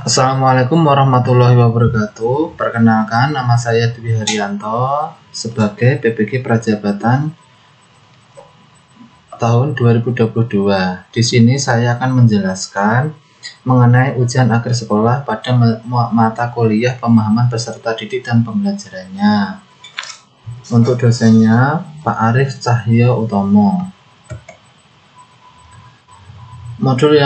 Assalamualaikum warahmatullahi wabarakatuh. Perkenalkan, nama saya Dwi Haryanto sebagai PPG Prajabatan tahun 2022. Di sini saya akan menjelaskan mengenai ujian akhir sekolah pada mata kuliah pemahaman peserta didik dan pembelajarannya. Untuk dosennya Pak Arif Cahyo Utomo. Modul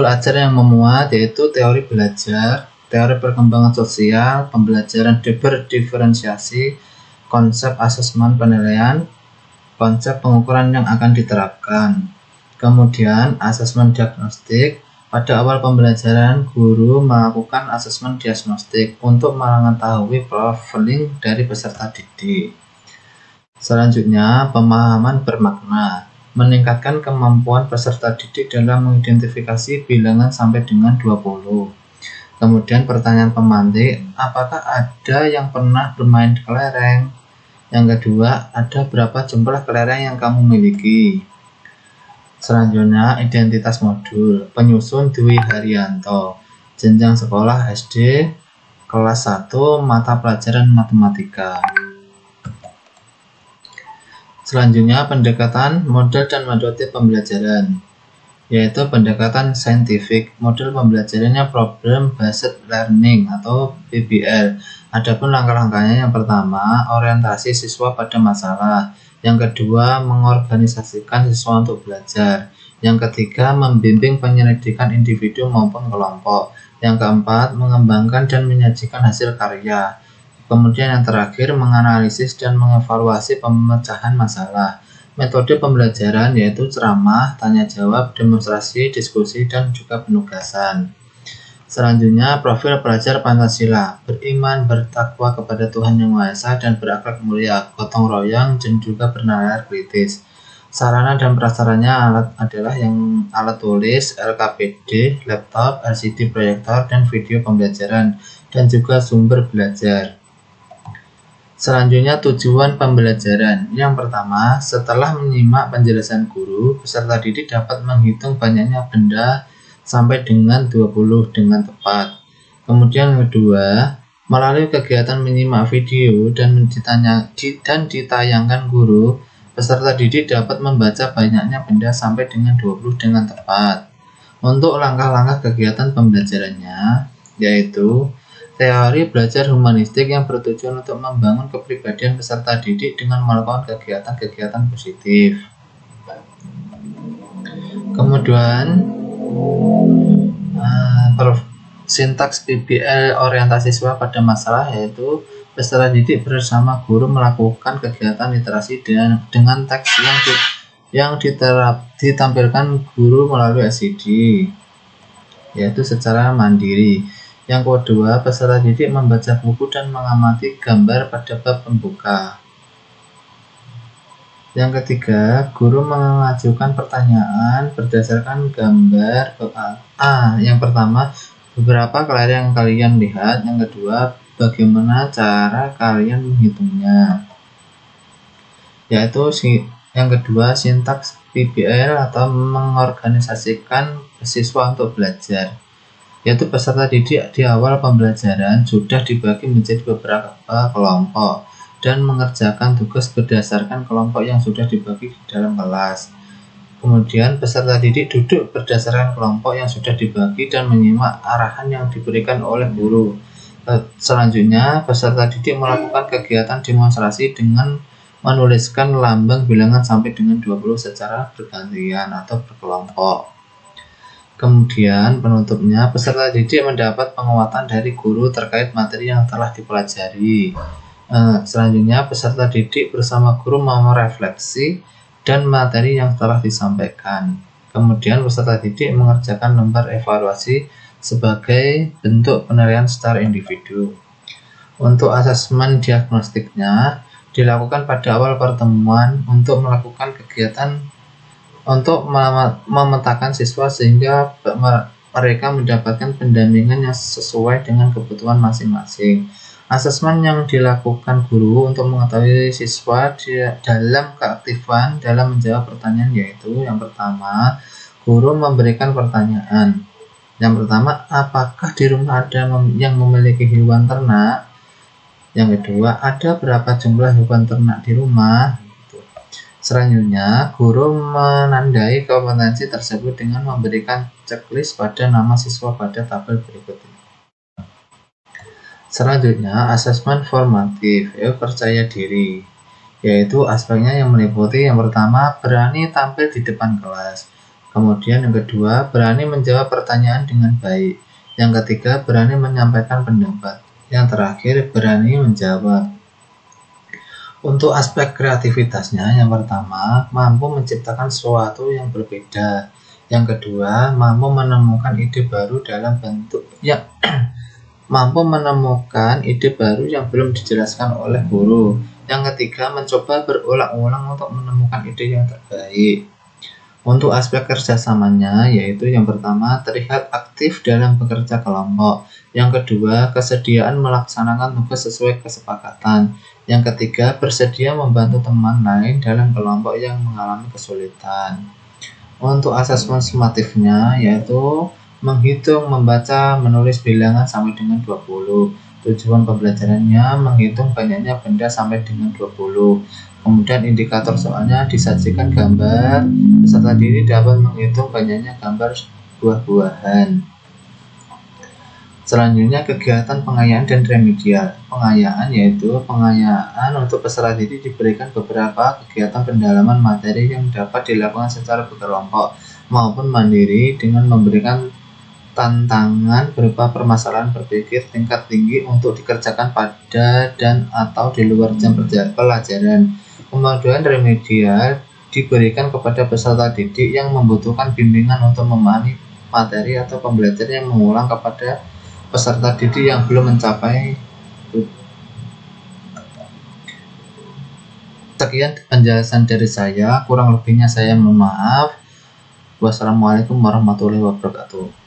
ajar yang memuat yaitu teori belajar, teori perkembangan sosial, pembelajaran berdiferensiasi, konsep asesmen penilaian, konsep pengukuran yang akan diterapkan. Kemudian asesmen diagnostik. Pada awal pembelajaran, guru melakukan asesmen diagnostik untuk mengetahui profiling dari peserta didik. Selanjutnya, pemahaman bermakna. Meningkatkan kemampuan peserta didik dalam mengidentifikasi bilangan sampai dengan 20. Kemudian pertanyaan pemantik, apakah ada yang pernah bermain kelereng? Yang kedua, ada berapa jumlah kelereng yang kamu miliki? Selanjutnya, identitas modul. Penyusun Dwi Haryanto, jenjang sekolah SD, kelas 1, mata pelajaran matematika. Selanjutnya, pendekatan model dan metode pembelajaran, yaitu pendekatan saintifik. Model pembelajarannya problem based learning atau PBL. Adapun langkah-langkahnya, yang pertama, orientasi siswa pada masalah. Yang kedua, mengorganisasikan siswa untuk belajar. Yang ketiga, membimbing penyelidikan individu maupun kelompok. Yang keempat, mengembangkan dan menyajikan hasil karya. Kemudian yang terakhir, menganalisis dan mengevaluasi pemecahan masalah. Metode pembelajaran yaitu ceramah, tanya jawab, demonstrasi, diskusi, dan juga penugasan. Selanjutnya, profil pelajar Pancasila, beriman, bertakwa kepada Tuhan Yang Maha Esa, dan berakhlak mulia, gotong royong, dan juga bernalar kritis. Sarana dan prasarannya adalah yang alat tulis, LKPD, laptop, LCD proyektor, dan video pembelajaran, dan juga sumber belajar. Selanjutnya, tujuan pembelajaran. Yang pertama, setelah menyimak penjelasan guru, peserta didik dapat menghitung banyaknya benda sampai dengan 20 dengan tepat. Kemudian yang kedua, melalui kegiatan menyimak video dan ditayangkan guru, peserta didik dapat membaca banyaknya benda sampai dengan 20 dengan tepat. Untuk langkah-langkah kegiatan pembelajarannya, yaitu teori belajar humanistik yang bertujuan untuk membangun kepribadian peserta didik dengan melakukan kegiatan-kegiatan positif. Kemudian sintaks PBL orientasi siswa pada masalah, yaitu peserta didik bersama guru melakukan kegiatan literasi dengan teks yang ditampilkan guru melalui LCD, yaitu secara mandiri. Yang kedua, peserta didik membaca buku dan mengamati gambar pada bab pembuka. Yang ketiga, guru mengajukan pertanyaan berdasarkan gambar A. Yang pertama, beberapa kelereng yang kalian lihat. Yang kedua, bagaimana cara kalian menghitungnya. Yaitu yang kedua, sintaks PBL atau mengorganisasikan siswa untuk belajar. Yaitu peserta didik di awal pembelajaran sudah dibagi menjadi beberapa kelompok dan mengerjakan tugas berdasarkan kelompok yang sudah dibagi di dalam kelas. Kemudian peserta didik duduk berdasarkan kelompok yang sudah dibagi dan menyimak arahan yang diberikan oleh guru. Selanjutnya, peserta didik melakukan kegiatan demonstrasi dengan menuliskan lambang bilangan sampai dengan 20 secara bergantian atau berkelompok. Kemudian penutupnya, peserta didik mendapat penguatan dari guru terkait materi yang telah dipelajari. Selanjutnya, peserta didik bersama guru merefleksi dan materi yang telah disampaikan. Kemudian peserta didik mengerjakan lembar evaluasi sebagai bentuk penilaian secara individu. Untuk asesmen diagnostiknya dilakukan pada awal pertemuan untuk melakukan kegiatan untuk memetakan siswa sehingga mereka mendapatkan pendampingan yang sesuai dengan kebutuhan masing-masing. Asesmen yang dilakukan guru untuk mengetahui siswa dalam keaktifan dalam menjawab pertanyaan yaitu yang pertama, guru memberikan pertanyaan. Yang pertama, apakah di rumah ada yang memiliki hewan ternak? Yang kedua, ada berapa jumlah hewan ternak di rumah? Selanjutnya, guru menandai kompetensi tersebut dengan memberikan checklist pada nama siswa pada tabel berikut ini. Selanjutnya, asesmen formatif, percaya diri, yaitu aspeknya yang meliputi yang pertama, berani tampil di depan kelas. Kemudian yang kedua, berani menjawab pertanyaan dengan baik. Yang ketiga, berani menyampaikan pendapat. Yang terakhir, berani menjawab. Untuk aspek kreativitasnya, yang pertama, mampu menciptakan sesuatu yang berbeda. Yang kedua, mampu menemukan ide baru dalam bentuk yang mampu menemukan ide baru yang belum dijelaskan oleh guru. Yang ketiga, mencoba berulang-ulang untuk menemukan ide yang terbaik. Untuk aspek kerjasamanya, yaitu yang pertama, terlihat aktif dalam bekerja kelompok. Yang kedua, kesediaan melaksanakan tugas sesuai kesepakatan. Yang ketiga, bersedia membantu teman lain dalam kelompok yang mengalami kesulitan. Untuk asesmen sumatifnya, yaitu menghitung, membaca, menulis bilangan sampai dengan 20. Tujuan pembelajarannya menghitung banyaknya benda sampai dengan 20. Kemudian indikator soalnya disajikan gambar, peserta didik dapat menghitung banyaknya gambar buah-buahan. Selanjutnya kegiatan pengayaan dan remedial. Pengayaan yaitu pengayaan untuk peserta didik diberikan beberapa kegiatan pendalaman materi yang dapat dilakukan secara berkelompok maupun mandiri dengan memberikan tantangan berupa permasalahan berpikir tingkat tinggi untuk dikerjakan pada dan atau di luar jam pelajaran. Kemudian remedial diberikan kepada peserta didik yang membutuhkan bimbingan untuk memahami materi atau pembelajaran yang mengulang kepada peserta didik yang belum mencapai. Sekian penjelasan dari saya, kurang lebihnya saya mohon maaf. Wassalamualaikum warahmatullahi wabarakatuh.